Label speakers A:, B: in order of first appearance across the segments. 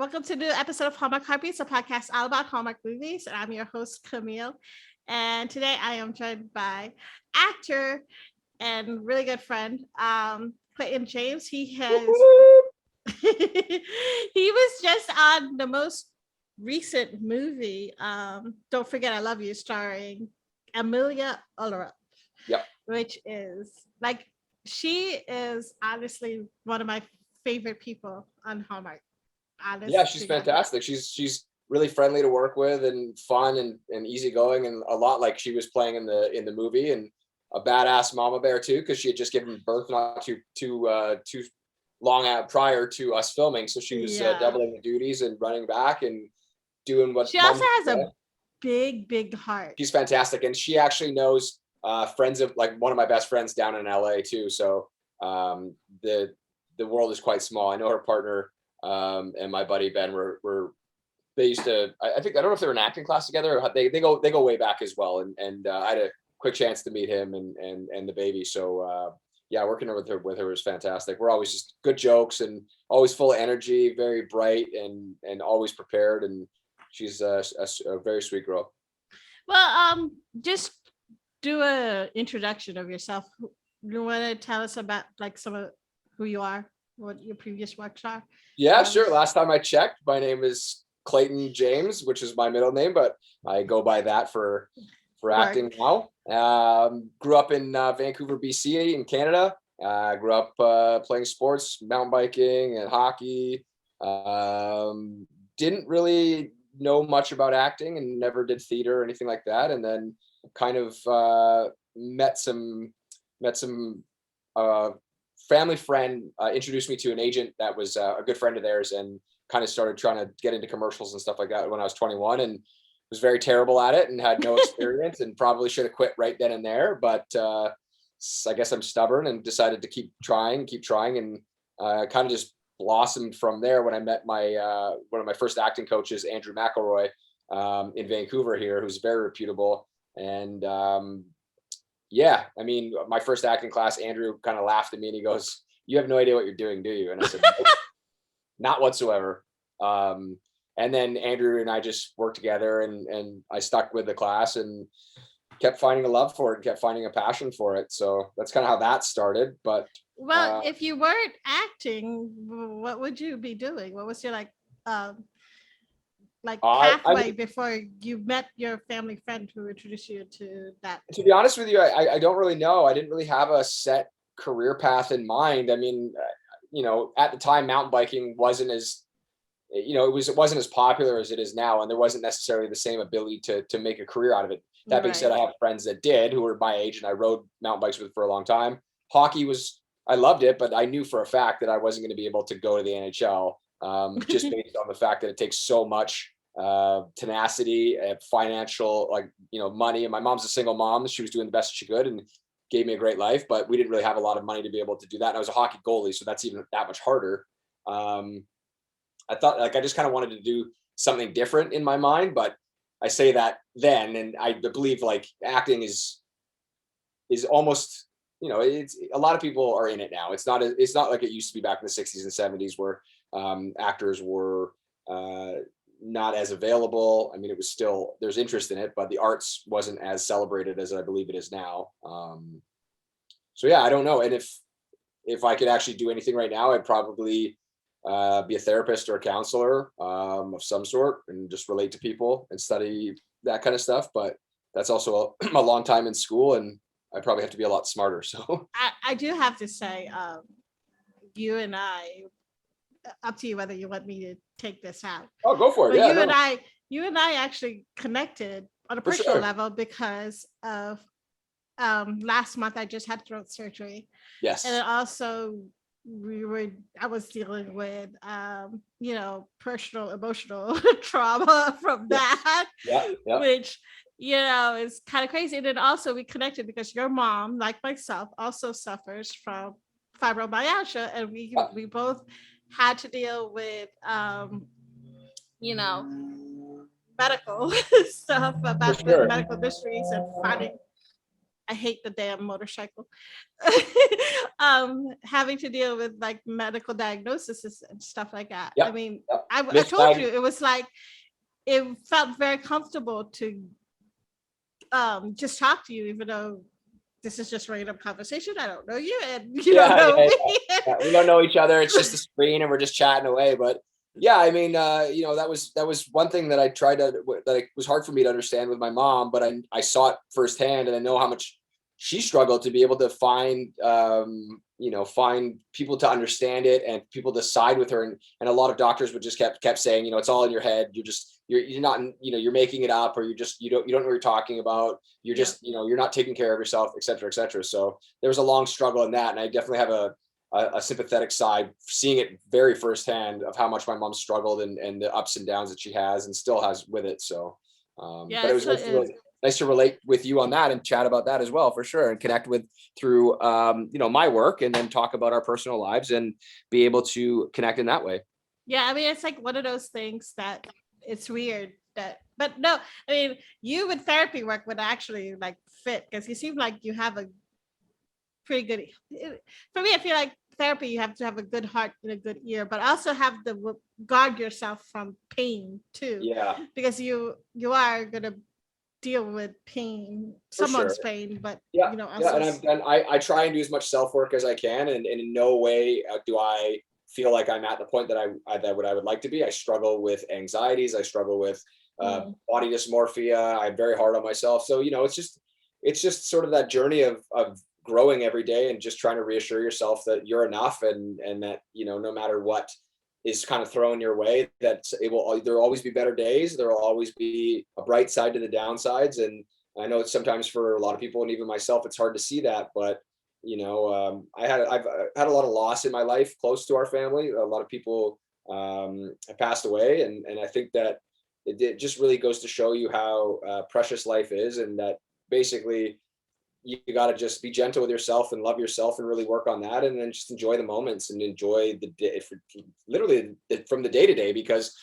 A: Welcome to a new episode of Hallmark Heartbeats, a podcast all about Hallmark movies. And I'm your host, Camille. And today I am joined by actor and really good friend, Clayton James. He was just on the most recent movie, Don't Forget I Love You, starring Emilie Ullerup.
B: Yep.
A: Which is she is honestly one of my favorite people on Hallmark.
B: Yeah, she's fantastic. She's really friendly to work with and fun and easygoing, and a lot like she was playing in the movie, and a badass mama bear too, because she had just given birth not too long prior to us filming, so she was doubling the duties and running back and doing what
A: she also has a big heart.
B: She's fantastic, and she actually knows friends of one of my best friends down in LA too. So the world is quite small. I know her partner. And my buddy Ben they used to, I think, I don't know if they were in acting class together, or they go way back as well. And I had a quick chance to meet him and the baby. So yeah, working with her was fantastic. We're always just good jokes and always full of energy, very bright and always prepared. And she's a very sweet girl.
A: Well, just do a introduction of yourself. You want to tell us about some of who you are, what your previous works are?
B: Yeah, sure. Last time I checked, my name is Clayton James, which is my middle name, but I go by that for acting now. Grew up in Vancouver, BC in Canada. Grew up playing sports, mountain biking and hockey. Didn't really know much about acting and never did theater or anything like that. And then kind of met some family friend introduced me to an agent that was a good friend of theirs, and kind of started trying to get into commercials and stuff like that when I was 21, and was very terrible at it and had no experience and probably should have quit right then and there. But I guess I'm stubborn and decided to keep trying, and kind of just blossomed from there when I met my one of my first acting coaches, Andrew McElroy, in Vancouver here, who's very reputable. And yeah, I mean, my first acting class, Andrew kind of laughed at me and he goes, "You have no idea what you're doing, do you?" And I said, "Nope, not whatsoever." And then Andrew and I just worked together, and I stuck with the class and kept finding a love for it, and kept finding a passion for it. So that's kind of how that started. But
A: if you weren't acting, what would you be doing? What was your pathway before you met your family friend who introduced you to that?
B: To be honest with you, I don't really know. I didn't really have a set career path in mind. I mean, at the time, mountain biking wasn't as, it wasn't as popular as it is now, and there wasn't necessarily the same ability to make a career out of it. That being said, I have friends that did, who were my age, and I rode mountain bikes with for a long time. Hockey I loved it, but I knew for a fact that I wasn't going to be able to go to the NHL, just based on the fact that it takes so much tenacity, financial, money. And my mom's a single mom. She was doing the best she could and gave me a great life, but we didn't really have a lot of money to be able to do that. And I was a hockey goalie, so that's even that much harder. I thought I just kind of wanted to do something different in my mind, but I say that then, and I believe acting is almost, it's a lot of people are in it now. It's not like it used to be back in the 60s and 70s where actors were not as available. I mean, it was still, there's interest in it, but the arts wasn't as celebrated as I believe it is now. So yeah, I don't know. And if I could actually do anything right now, I'd probably be a therapist or a counselor of some sort, and just relate to people and study that kind of stuff. But that's also a long time in school, and I probably have to be a lot smarter. So
A: I do have to say, you and I, up to you whether you want me to take this out.
B: Oh, go for it.
A: But
B: Yeah,
A: you and I actually connected on a personal level because of last month I just had throat surgery.
B: Yes.
A: And also I was dealing with personal emotional trauma from that.
B: Yeah.
A: Which is kind of crazy. And then also we connected because your mom, like myself, also suffers from fibromyalgia, and we both had to deal with medical stuff about the medical mysteries and finding I hate the damn motorcycle. Having to deal with like medical diagnoses and stuff like that. I
B: Yep.
A: mean,
B: Yep.
A: I told you, it was like, it felt very comfortable to just talk to you, even though this is just random conversation. I don't know you, and you don't know me.
B: Yeah. We don't know each other. It's just a screen, and we're just chatting away. But yeah, I mean, that was one thing that I tried to that it was hard for me to understand with my mom, but I saw it firsthand, and I know how much she struggled to be able to find find people to understand it and people to side with her. And a lot of doctors would just kept saying, it's all in your head. You're not, you're making it up, or you don't know what you're talking about. You're just, you're not taking care of yourself, et cetera, et cetera. So there was a long struggle in that. And I definitely have a sympathetic side, seeing it very firsthand of how much my mom struggled and the ups and downs that she has and still has with it. So, but it was nice to relate with you on that and chat about that as well, for sure, and connect with through my work, and then talk about our personal lives and be able to connect in that way.
A: Yeah, I mean, it's like one of those things that it's weird that, but no, I mean, you with therapy work would actually like fit, because you seem like you have a pretty good, for me, I feel like therapy, you have to have a good heart and a good ear, but also have to guard yourself from pain too.
B: Yeah,
A: because you are gonna deal with pain, someone's pain, but also,
B: and I try and do as much self work as I can, and in no way do I feel like I'm at the point that I would like to be. I struggle with anxieties. I struggle with body dysmorphia. I'm very hard on myself. So it's just sort of that journey of growing every day, and just trying to reassure yourself that you're enough, and that no matter what is kind of thrown your way, that there will always be better days. There will always be a bright side to the downsides. And I know it's sometimes for a lot of people, and even myself, it's hard to see that, but I've had a lot of loss in my life close to our family. A lot of people have passed away, and I think that it just really goes to show you how precious life is, and that basically you got to just be gentle with yourself and love yourself and really work on that, and then just enjoy the moments and enjoy the day, literally from the day to day, because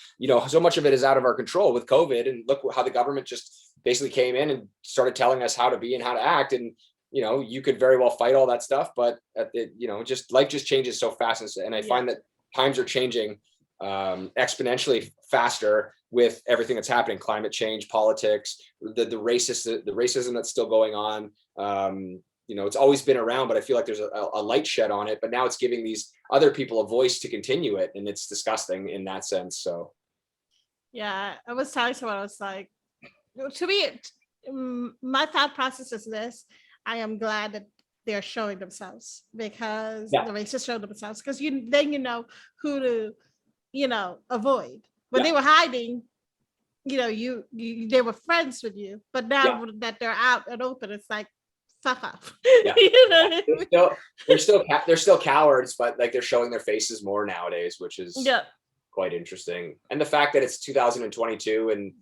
B: so much of it is out of our control with COVID. And look how the government just basically came in and started telling us how to be and how to act. And you could very well fight all that stuff, but just life just changes so fast. And I find that times are changing exponentially faster with everything that's happening: climate change, politics, the racism that's still going on. It's always been around, but I feel like there's a light shed on it, but now it's giving these other people a voice to continue it. And it's disgusting in that sense. So
A: yeah, I was telling someone, I was like, to me, my thought process is this: I am glad that they're showing themselves, because the racists show themselves, because then you know who to avoid. When they were hiding, they were friends with you, but now that they're out and open, it's like, fuck off.
B: They're still cowards, but like they're showing their faces more nowadays, which is quite interesting. And the fact that it's 2022 and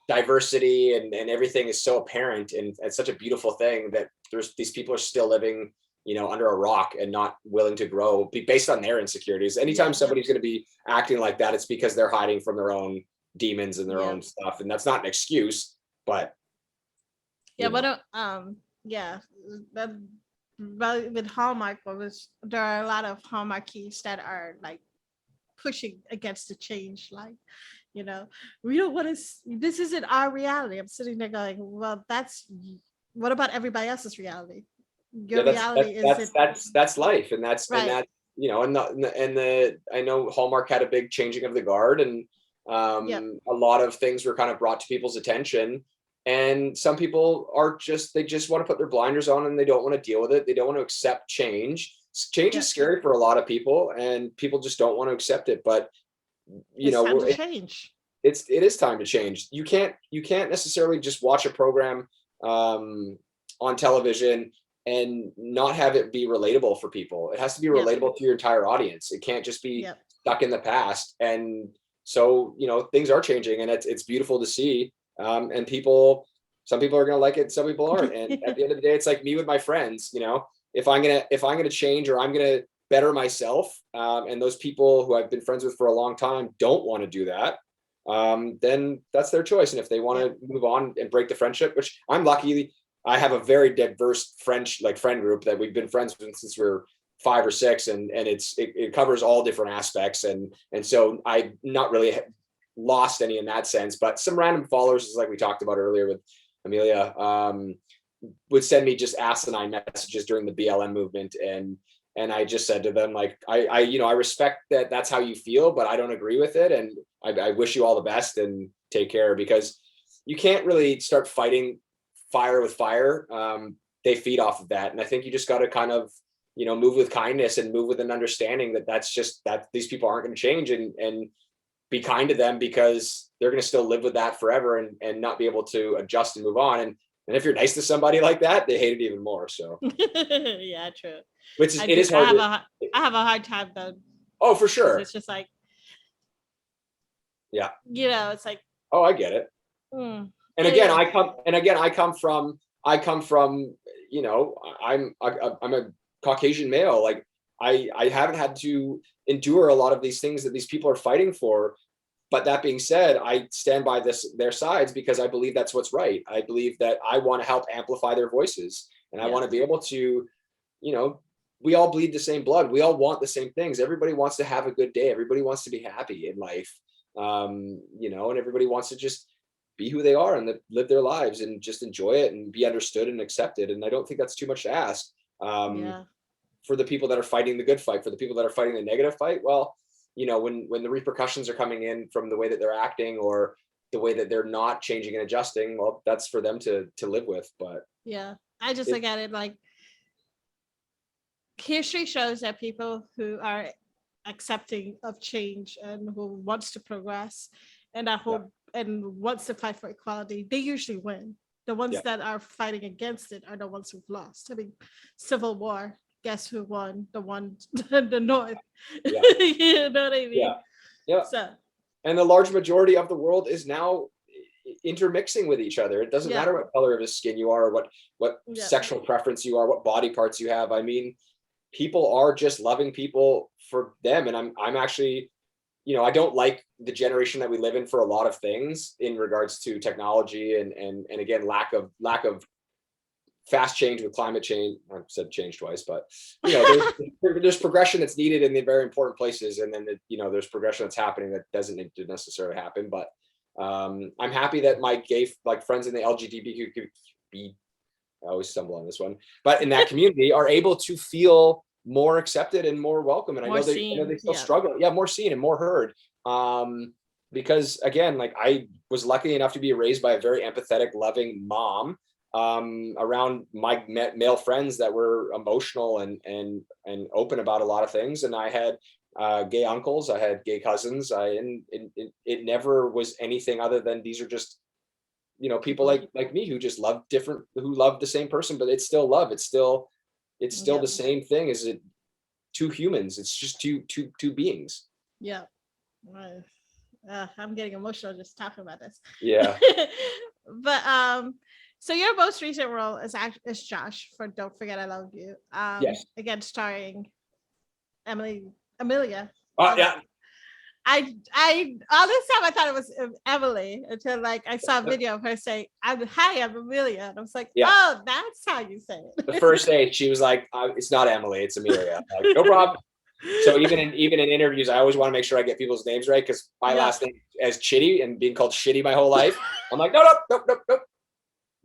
B: diversity and everything is so apparent, and it's such a beautiful thing, that these people are still living under a rock and not willing to grow based on their insecurities. Anytime somebody's going to be acting like that, it's because they're hiding from their own demons and their own stuff. And that's not an excuse, but
A: with Hallmark, there are a lot of Hallmarkies that are like pushing against the change, like, we don't want to, this isn't our reality. I'm sitting there going, well, what about everybody else's reality? Your reality is
B: that's life, and that's right. And I know Hallmark had a big changing of the guard, and a lot of things were kind of brought to people's attention, and some people they just want to put their blinders on, and they don't want to deal with it. They don't want to accept change. Change is scary for a lot of people, and people just don't want to accept it. But
A: it's time to change.
B: It is time to change. You can't necessarily just watch a program on television and not have it be relatable for people. It has to be relatable to your entire audience. It can't just be stuck in the past. And so, things are changing, and it's beautiful to see. And some people are going to like it, some people aren't. And at the end of the day, it's like me with my friends. If I'm going to change, or I'm going to better myself, and those people who I've been friends with for a long time don't want to do that, then that's their choice. And if they want to move on and break the friendship, which I'm lucky, I have a very diverse friend group that we've been friends with since we were 5 or 6, and it covers all different aspects, and so I not really lost any in that sense, but some random followers, like we talked about earlier with Amelia, would send me just asinine messages during the BLM movement, and I just said to them, like, I respect that that's how you feel, but I don't agree with it, and I wish you all the best and take care, because you can't really start fighting fire with fire. They feed off of that, and I think you just got to kind of move with kindness and move with an understanding that that's just that these people aren't going to change, and be kind to them, because they're going to still live with that forever and not be able to adjust and move on. And if you're nice to somebody like that, they hate it even more. So
A: yeah, true.
B: Which is it is hard.
A: I have a hard time though.
B: Oh, for sure.
A: It's just like,
B: yeah,
A: it's like,
B: oh, I get it. And again, I come from I'm a Caucasian male. Like I haven't had to endure a lot of these things that these people are fighting for. But that being said, I stand by their sides, because I believe that's what's right. I believe that I want to help amplify their voices, and I want to be able to, we all bleed the same blood. We all want the same things. Everybody wants to have a good day. Everybody wants to be happy in life. And everybody wants to just be who they are and live their lives and just enjoy it and be understood and accepted. And I don't think that's too much to ask. For the people that are fighting the good fight, for the people that are fighting the negative fight, well, when the repercussions are coming in from the way that they're acting or the way that they're not changing and adjusting, well, that's for them to live with. But
A: yeah, I just look at it like history shows that people who are accepting of change and who wants to progress and and wants to fight for equality, they usually win. The ones that are fighting against it are the ones who've lost. I mean, Civil War, guess who won? The North.
B: Yeah.
A: You know what I mean?
B: Yeah. So, and the large majority of the world is now intermixing with each other. It doesn't matter what color of the skin you are, or what sexual preference you are, what body parts you have. I mean, people are just loving people for them. And I'm actually, I don't like the generation that we live in for a lot of things in regards to technology and again, lack of fast change with climate change. I've said change twice, but there's progression that's needed in the very important places, and then there's progression that's happening that doesn't need to necessarily happen. But I'm happy that my gay friends in the LGBTQ, I always stumble on this one, but in that community are able to feel more accepted and more welcome. And I know they still struggle. Yeah, more seen and more heard. Because again, I was lucky enough to be raised by a very empathetic, loving mom. Around my male friends that were emotional and open about a lot of things, and I had gay uncles, I had gay cousins, it never was anything other than these are just people like me who just love who love the same person, but it's still love. It's still the same thing as two humans. It's just two beings.
A: Yeah. I'm getting emotional just talking about this.
B: Yeah.
A: But so your most recent role is Josh for Don't Forget I Love You.
B: Yes.
A: Again, starring Emilia.
B: Yeah.
A: I all this time I thought it was Emily until I saw a video of her saying, "Hi, I'm Amelia," and I was like, "Oh, that's how you say it."
B: The first day she was like, "It's not Emily, it's Amelia." Like, no problem. So even in interviews, I always want to make sure I get people's names right, because my last name as Chitty and being called Shitty my whole life, I'm like, nope.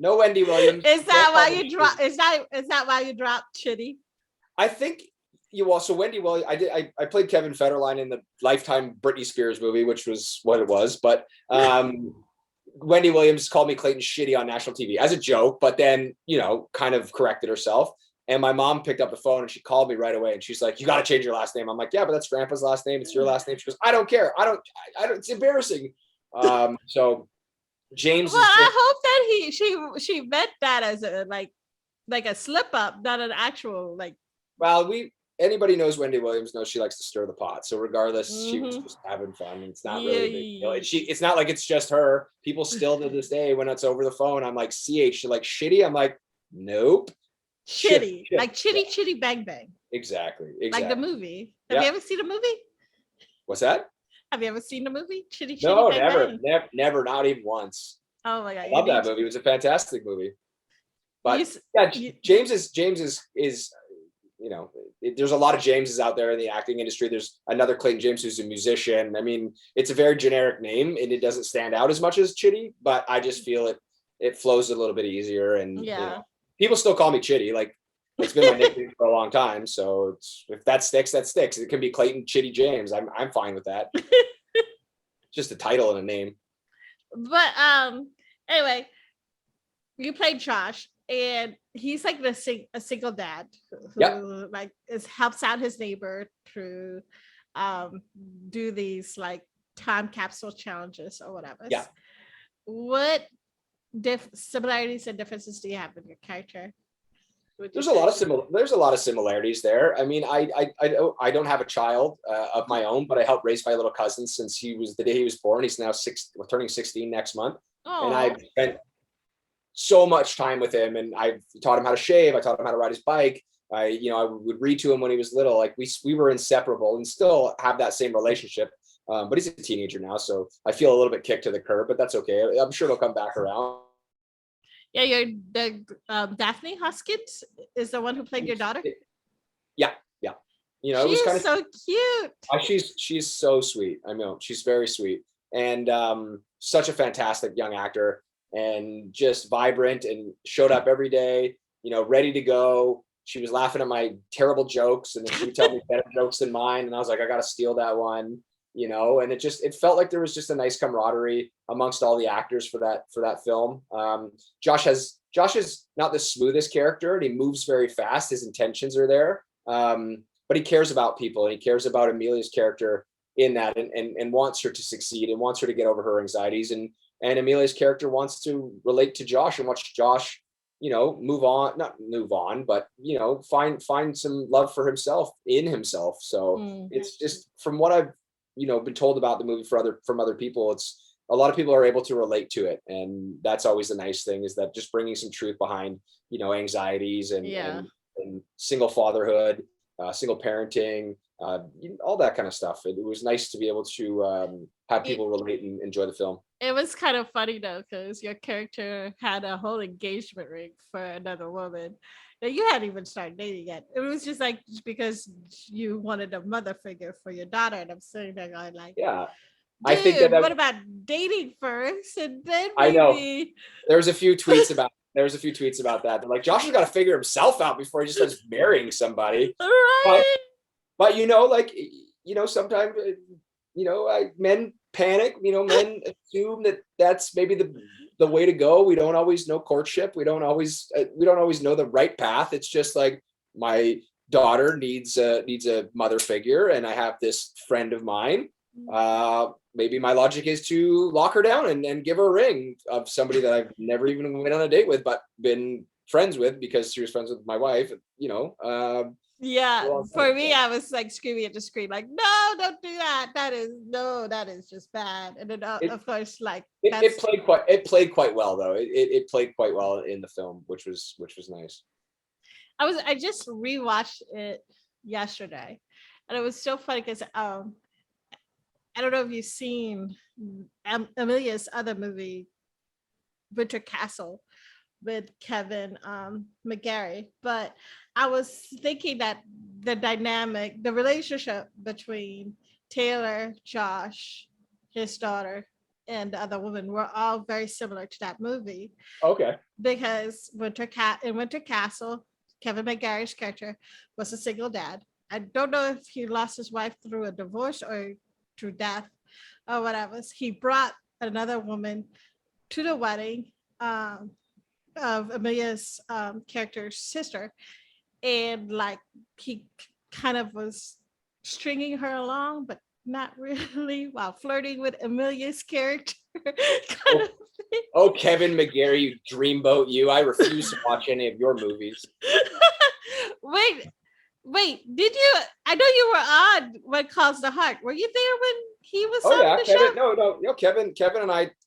B: No Wendy Williams.
A: Is that why you dropped? Is that why you dropped Chitty?
B: I think so Wendy Williams, I played Kevin Federline in the Lifetime Britney Spears movie, which was what it was. But Wendy Williams called me Clayton Shitty on national TV as a joke, but then, kind of corrected herself. And my mom picked up the phone and she called me right away. And she's like, "You got to change your last name." I'm like, "Yeah, but that's Grandpa's last name. It's your last name." She goes, "I don't care. I don't, it's embarrassing." So James.
A: Well, I hope that she meant that as a like a slip up, not an actual like.
B: Well, anybody knows Wendy Williams knows she likes to stir the pot. So regardless, she was just having fun. It's not really a big deal. It's not like it's just her. People still to this day, when it's over the phone, I'm like, CH, like Shitty. I'm like, nope.
A: Shitty. Like Chitty Bang Bang.
B: Exactly.
A: Like the movie. Have you ever seen the movie?
B: What's that?
A: Have you ever seen the movie? Chitty
B: No,
A: Bang Bang?
B: never, not even once.
A: Oh my God.
B: I love that movie. It was a fantastic movie. But yeah, James is you know, there's a lot of Jameses out there in the acting industry. There's another Clayton James who's a musician. I mean, it's a very generic name and it doesn't stand out as much as Chitty, but I just feel it flows a little bit easier. And
A: Yeah.
B: you know, people still call me Chitty. Like it's been my nickname for a long time. So if that sticks, that sticks. It can be Clayton Chitty James. I'm fine with that. Just a title and a name.
A: But anyway, you played Josh, and he's like a single dad who like helps out his neighbor to do these like time capsule challenges or whatever.
B: Yeah.
A: What similarities and differences do you have in your character?
B: There's a lot of similarities there. I mean, I don't have a child of my own, but I helped raise my little cousin since the day he was born. He's now turning 16 next month.
A: Oh.
B: And I've spent so much time with him, and I've taught him how to shave. I taught him how to ride his bike. I would read to him when he was little. Like we were inseparable, and still have that same relationship. But he's a teenager now, so I feel a little bit kicked to the curb, but that's okay. I'm sure it'll come back around.
A: Yeah, Daphne Hoskins is the one who played your daughter.
B: Yeah. You know,
A: she's
B: it was
A: so cute.
B: She's so sweet. I know she's very sweet, and such a fantastic young actor, and just vibrant, and showed up every day. You know, ready to go. She was laughing at my terrible jokes, and then she would tell me better jokes than mine, and I was like, I got to steal that one. You know, and it felt like there was just a nice camaraderie amongst all the actors for that film. Josh is not the smoothest character, and he moves very fast. His intentions are there, but he cares about people, and he cares about Emilia's character in that, and wants her to succeed, and wants her to get over her anxieties, and Emilia's character wants to relate to Josh and watch Josh, you know, not move on, but you know, find some love for himself in himself. So it's just, from what I've been told about the movie from other people, it's a lot of people are able to relate to it, and that's always the nice thing, is that just bringing some truth behind, you know, anxieties and single fatherhood, single parenting, all that kind of stuff. It was nice to be able to have people relate and enjoy the film.
A: It was kind of funny though, because your character had a whole engagement ring for another woman. Now, you hadn't even started dating yet. It was just like because you wanted a mother figure for your daughter, and I'm sitting there going like,
B: yeah.
A: I
B: think
A: what about dating first, and then maybe...
B: I know there's a few tweets about that. They're like, Josh has got to figure himself out before he just starts marrying somebody.
A: Right.
B: But you know, like, you know, sometimes, you know, men panic. You know, men assume that that's maybe the way to go. We don't always know courtship. We don't always know the right path. It's just like, my daughter needs a mother figure, and I have this friend of mine. Maybe my logic is to lock her down and give her a ring of somebody that I've never even went on a date with, but been friends with because she was friends with my wife. You know.
A: For me, I was like screaming at the screen, like, no, don't do that. That is just bad. And then of course, like
B: it played quite well though. It played quite well in the film, which was nice.
A: I just rewatched it yesterday, and it was so funny because I don't know if you've seen Emilia's other movie, Winter Castle, with Kevin McGarry, but I was thinking that the relationship between Taylor, Josh, his daughter, and the other woman were all very similar to that movie.
B: Okay.
A: Because in Winter Castle, Kevin McGarry's character was a single dad. I don't know if he lost his wife through a divorce or through death or whatever. He brought another woman to the wedding of Emilia's character's sister, and like he kind of was stringing her along, but not really, while flirting with Emilia's character.
B: Kevin McGarry, you dreamboat, you! I refuse to watch any of your movies.
A: Wait, did you? I know you were on What Calls the Heart. Were you there when he was on the
B: Kevin,
A: show?
B: No,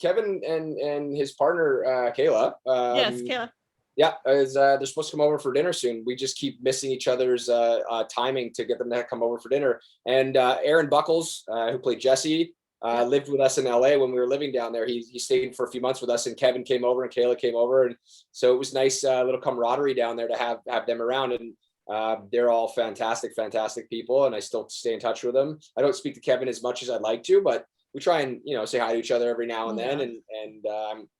B: Kevin and his partner Kayla.
A: Yes, Kayla.
B: Yeah, they're supposed to come over for dinner soon. We just keep missing each other's timing to get them to come over for dinner. And Aaron Buckles, who played Jesse, lived with us in LA when we were living down there. He stayed for a few months with us, and Kevin came over and Kayla came over. And so it was nice, little camaraderie down there to have them around. And they're all fantastic people. And I still stay in touch with them. I don't speak to Kevin as much as I'd like to, but we try and, say hi to each other every now and then. And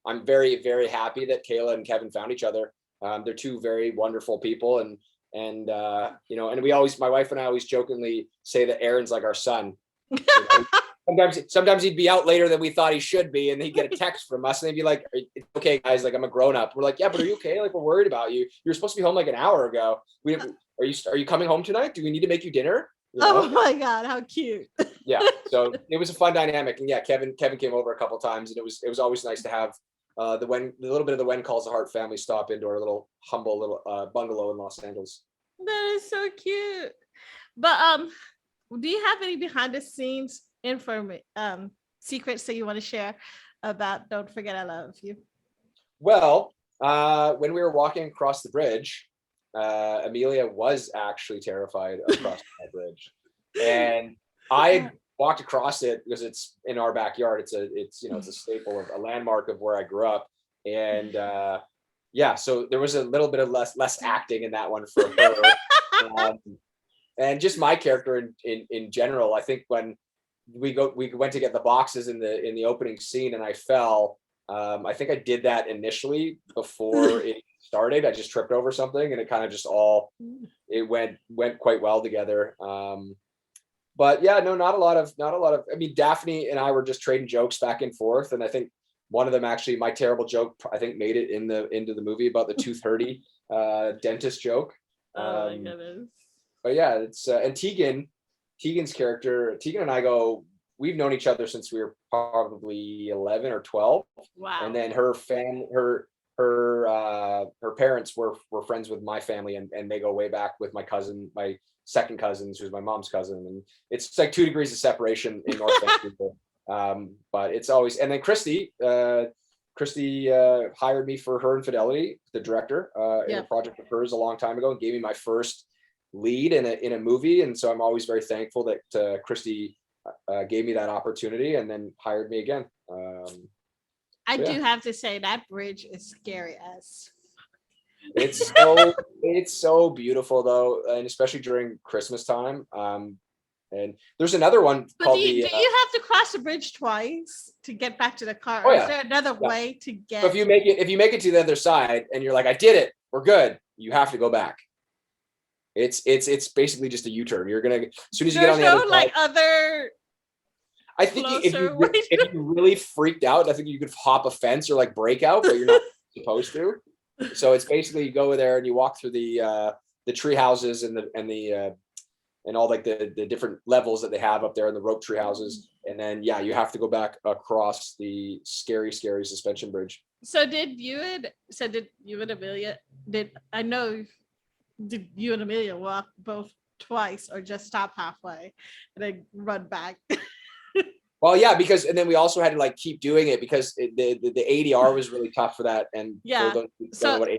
B: I'm very, very happy that Kayla and Kevin found each other. They're two very wonderful people. And and we always, my wife and I always jokingly say that Aaron's like our son. Sometimes he'd be out later than we thought he should be, and he'd get a text from us, and they'd be like, "It's okay, guys. Like, I'm a grown up." We're like, "Yeah, but are you okay? Like, we're worried about you. You're supposed to be home like an hour ago. Are you coming home tonight? Do we need to make you dinner?"
A: Oh my God, how cute!
B: Yeah, so it was a fun dynamic, and yeah, Kevin came over a couple of times, and it was always nice to have the little bit of the When Calls the Heart family stop into our little humble little bungalow in Los Angeles.
A: That is so cute. But do you have any behind the scenes secrets that you want to share about Don't Forget I Love You?
B: Well, when we were walking across the bridge, Amelia was actually terrified of crossing that bridge, and I walked across it because it's in our backyard. It's a staple of a landmark of where I grew up, and so there was a little bit of less acting in that one for her. And just my character in general. I think when we went to get the boxes in the opening scene and I fell, I think I did that initially before it started. I just tripped over something and it kind of just it went quite well together. But yeah, no, not a lot of, I mean, Daphne and I were just trading jokes back and forth. And I think one of them, actually, my terrible joke, I think made it into the movie about the tooth hurdy dentist joke.
A: Oh my goodness.
B: But yeah, it's and Tegan's character, Tegan and I we've known each other since we were probably 11 or 12.
A: Wow.
B: And then her parents were friends with my family, and they go way back with my cousin, my second cousin, who's my mom's cousin. And it's like 2 degrees of separation in North Vancouver. But it's always, and then Christy hired me for Her Infidelity, the director, in a project of hers a long time ago, and gave me my first lead in a movie. And so I'm always very thankful that Christy gave me that opportunity and then hired me again.
A: I do have to say that bridge is scary as
B: it's so beautiful though, and especially during Christmas time. And there's another one called
A: do you have to cross the bridge twice to get back to the car? Or is there another way to get?
B: So if you make it to the other side and you're like, I did it, we're good, you have to go back. It's basically just a U-turn. You're gonna, as soon as you get on the other side. I think if you really freaked out, I think you could hop a fence or like break out, but you're not supposed to. So it's basically, you go there and you walk through the tree houses and all like the different levels that they have up there in the rope tree houses. And then, you have to go back across the scary suspension bridge.
A: So did you and Amelia, did you and Amelia walk both twice or just stop halfway and then run back?
B: Well, yeah, and then we also had to like keep doing it because the ADR was really tough for that. And don't know what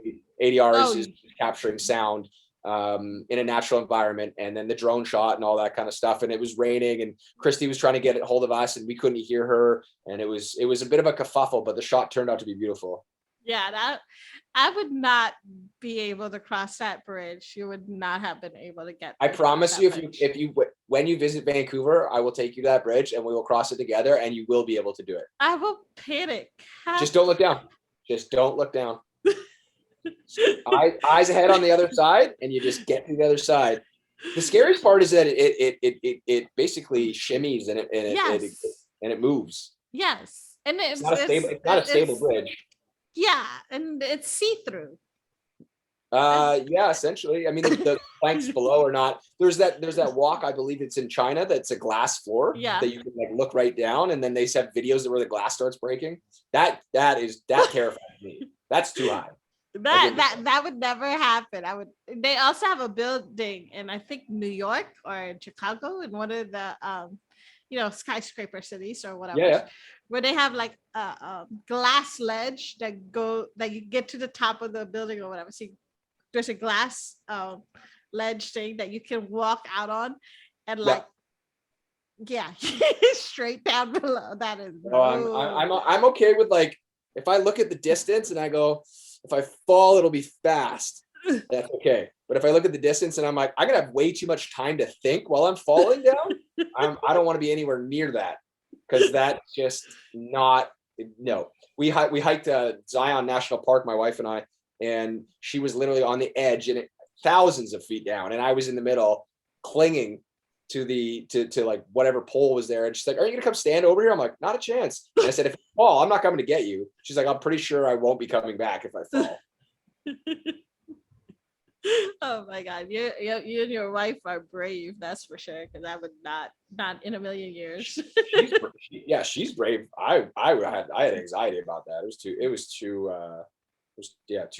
B: ADR is capturing sound in a natural environment, and then the drone shot and all that kind of stuff. And it was raining, and Christy was trying to get a hold of us, and we couldn't hear her. And it was a bit of a kerfuffle, but the shot turned out to be beautiful.
A: Yeah, that I would not be able to cross that bridge. You would not have been able to get.
B: I promise you, when you visit Vancouver, I will take you to that bridge and we will cross it together, and you will be able to do it.
A: I will panic.
B: Just don't look down. Just don't look down. Eyes ahead on the other side, and you just get to the other side. The scariest part is that it basically shimmies and it moves.
A: Yes, and
B: it's not a stable bridge.
A: Yeah, and it's see-through.
B: Yeah, essentially. I mean, the planks below are not. There's that walk, I believe it's in China, that's a glass floor that you can like look right down, and then they have videos where the glass starts breaking. That terrifies me. That's too high.
A: That would never happen. They also have a building in, I think, New York or in Chicago, in one of the skyscraper cities or whatever, where they have like a glass ledge that you get to the top of the building or whatever. So there's a glass ledge thing that you can walk out on, and Yeah, straight down below. That is
B: So I'm okay with, like, if I look at the distance and I go, if I fall, it'll be fast. That's okay. But if I look at the distance and I'm like, I'm gonna have way too much time to think while I'm falling down, I don't want to be anywhere near that, because that's just not, no. We hiked Zion National Park, my wife and I, and she was literally on the edge and thousands of feet down, and I was in the middle, clinging to to like whatever pole was there, and she's like, "Are you gonna come stand over here?" I'm like, "Not a chance." And I said, "If you fall, I'm not coming to get you." She's like, "I'm pretty sure I won't be coming back if I fall."
A: Oh my God, you and your wife are brave. That's for sure. Because I would not in a million years.
B: Yeah, she's brave. I had anxiety about that. Too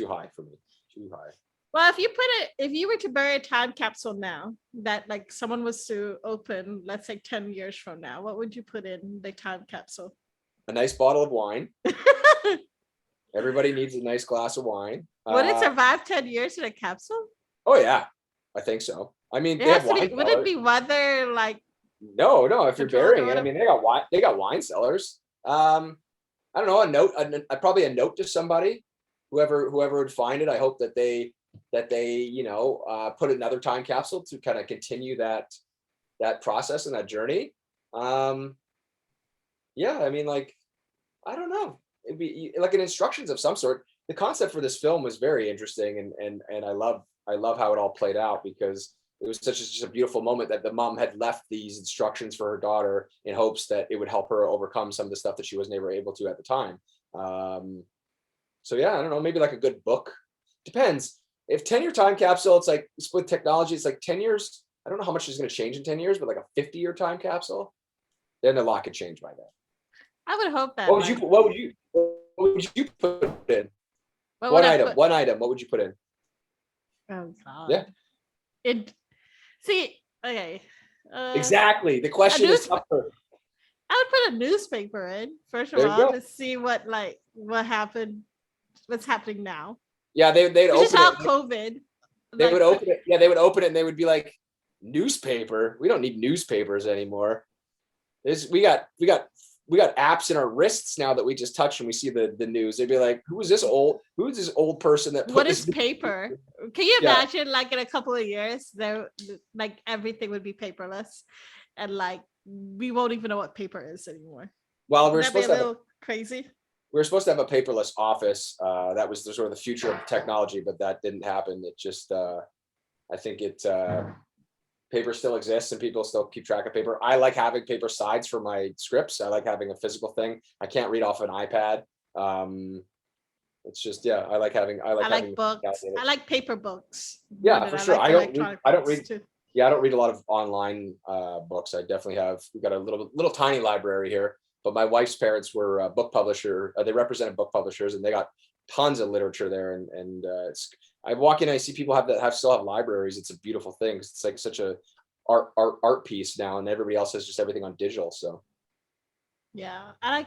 B: high for me. Too high.
A: Well, if you were to bury a time capsule now, that like someone was to open, let's say 10 years from now, what would you put in the time capsule?
B: A nice bottle of wine. Everybody needs a nice glass of wine.
A: Would it survive 10 years in a capsule?
B: Oh yeah, I think so. I mean,
A: It
B: they have
A: has to
B: wine
A: be, would it
B: cellars.
A: be weather like
B: No, if you're
A: controlled or
B: burying it, I
A: whatever?
B: mean, they got wine cellars. I don't know, probably a note to somebody, whoever would find it. I hope that they put another time capsule to kind of continue that process and that journey. Yeah, I mean, like, I don't know. It'd be like an instructions of some sort. The concept for this film was very interesting, and I love how it all played out, because it was just a beautiful moment that the mom had left these instructions for her daughter in hopes that it would help her overcome some of the stuff that she was never able to at the time. So yeah, I don't know, maybe like a good book. Depends. If 10-year time capsule, it's like with technology, it's like 10 years. I don't know how much is going to change in 10 years, but like a 50-year time capsule, then a lot could change by then.
A: I would hope that.
B: What would you put in?
A: What would I put?
B: One item. What would you put in?
A: Oh God.
B: Yeah.
A: It. See. Okay.
B: Exactly. The question is tougher.
A: I would put a newspaper in first of
B: There you
A: all
B: go.
A: to see what happened, what's happening now.
B: Yeah, they'd
A: Which
B: open
A: is how
B: it.
A: COVID.
B: They
A: Like,
B: would open it. Yeah, they would open it and they would be like, newspaper? We don't need newspapers anymore. We got apps in our wrists now that we just touch and we see the news. They'd be like, who's this old person that put
A: what
B: this
A: is paper? Can you
B: Yeah.
A: imagine, like in a couple of years, there, like everything would be paperless, and like we won't even know what paper is anymore.
B: Well,
A: Would that be a little crazy?
B: we were supposed to have a paperless office. That was the sort of the future of technology, but that didn't happen. It just, I think paper still exists and people still keep track of paper. I like having paper sides for my scripts. I like having a physical thing. I can't read off an iPad. It's just, yeah, I like having
A: books. I like paper books.
B: Yeah, for sure.
A: Like
B: I don't read. Too. Yeah, I don't read a lot of online books. I definitely have. We've got a little tiny library here. But my wife's parents were a book publisher. They represented book publishers, and they got tons of literature there. And it's. I walk in, and I see people still have libraries. It's a beautiful thing. It's like such a art piece now, and everybody else has just everything on digital. So.
A: Yeah, I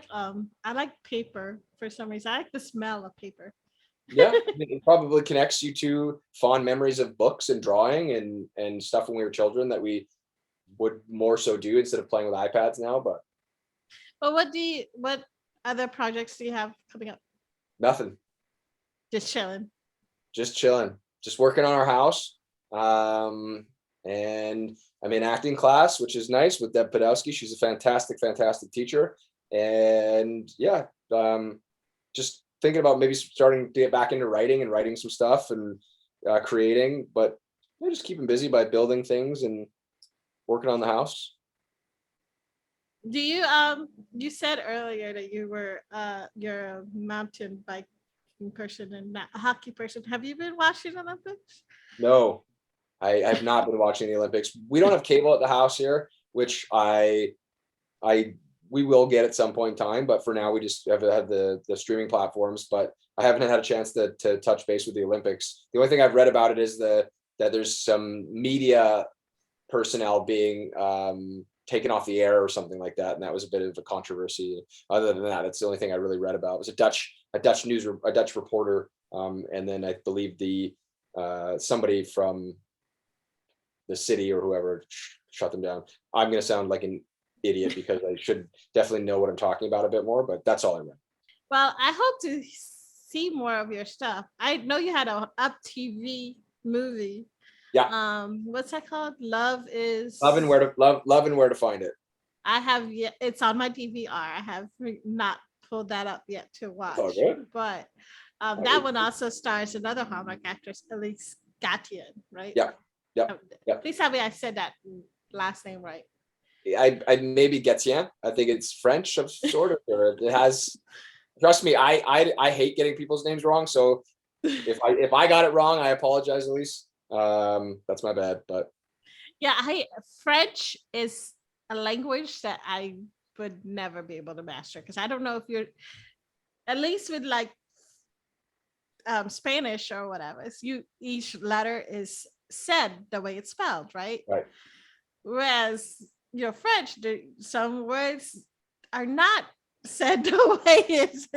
A: like paper for some reason. I like the smell of paper.
B: Yeah, it probably connects you to fond memories of books and drawing and stuff when we were children that we would more so do instead of playing with iPads now. But
A: what other projects do you have coming up?
B: Nothing.
A: Just chilling.
B: Just working on our house. And I'm in acting class, which is nice, with Deb Podolsky. She's a fantastic teacher. And yeah, just thinking about maybe starting to get back into writing some stuff and creating, but just keeping busy by building things and working on the house.
A: Do you you said earlier that you're a mountain biking person and not a hockey person. Have you been watching Olympics?
B: No, I have not been watching the Olympics. We don't have cable at the house here, which we will get at some point in time, but for now we just have had the streaming platforms. But I haven't had a chance to touch base with the Olympics. The only thing I've read about it is that there's some media personnel being taken off the air or something like that, and that was a bit of a controversy. Other than that, that's the only thing I really read about. It was a Dutch reporter, and then I believe somebody from the city or whoever shut them down. I'm going to sound like an idiot because I should definitely know what I'm talking about a bit more, but that's all I read.
A: Well, I hope to see more of your stuff. I know you had a Up TV movie.
B: Yeah.
A: What's that called? Love is
B: Love and Where to Find It.
A: I have yet. It's on my DVR. I have not pulled that up yet to
B: It's all
A: watch,
B: good.
A: but that one also stars another Hallmark actress, Elise Gatian, right?
B: Yeah. Yeah.
A: Um,
B: Yeah.
A: Please tell me I said that last name right.
B: I maybe Gatian. I think it's French of sort of, or it has. Trust me, I hate getting people's names wrong. So if I got it wrong, I apologize, Elise. That's my bad, but
A: Yeah, French is a language that I would never be able to master because I don't know if you're at least with like Spanish or whatever. It's each letter is said the way it's spelled, right?
B: right.
A: Whereas French, some words are not said the way it's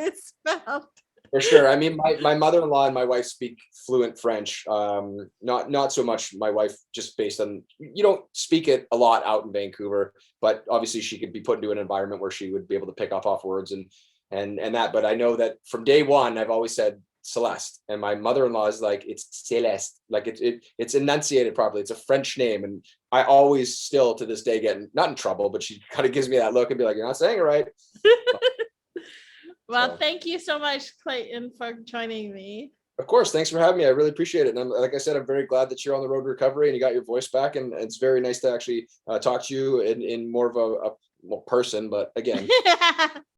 A: spelled.
B: For sure. I mean, my mother-in-law and my wife speak fluent French. Not so much my wife, just based on, you don't speak it a lot out in Vancouver, but obviously she could be put into an environment where she would be able to pick up off words and that. But I know that from day one, I've always said Celeste, and my mother-in-law is like, it's Celeste, like it's enunciated properly. It's a French name, and I always still to this day get not in trouble, but she kind of gives me that look and be like, "You're not saying it right."
A: Well, thank you so much, Clayton, for joining me.
B: Of course, thanks for having me. I really appreciate it. And like I said, I'm very glad that you're on the road to recovery and you got your voice back. And it's very nice to actually talk to you in more of a person. But again,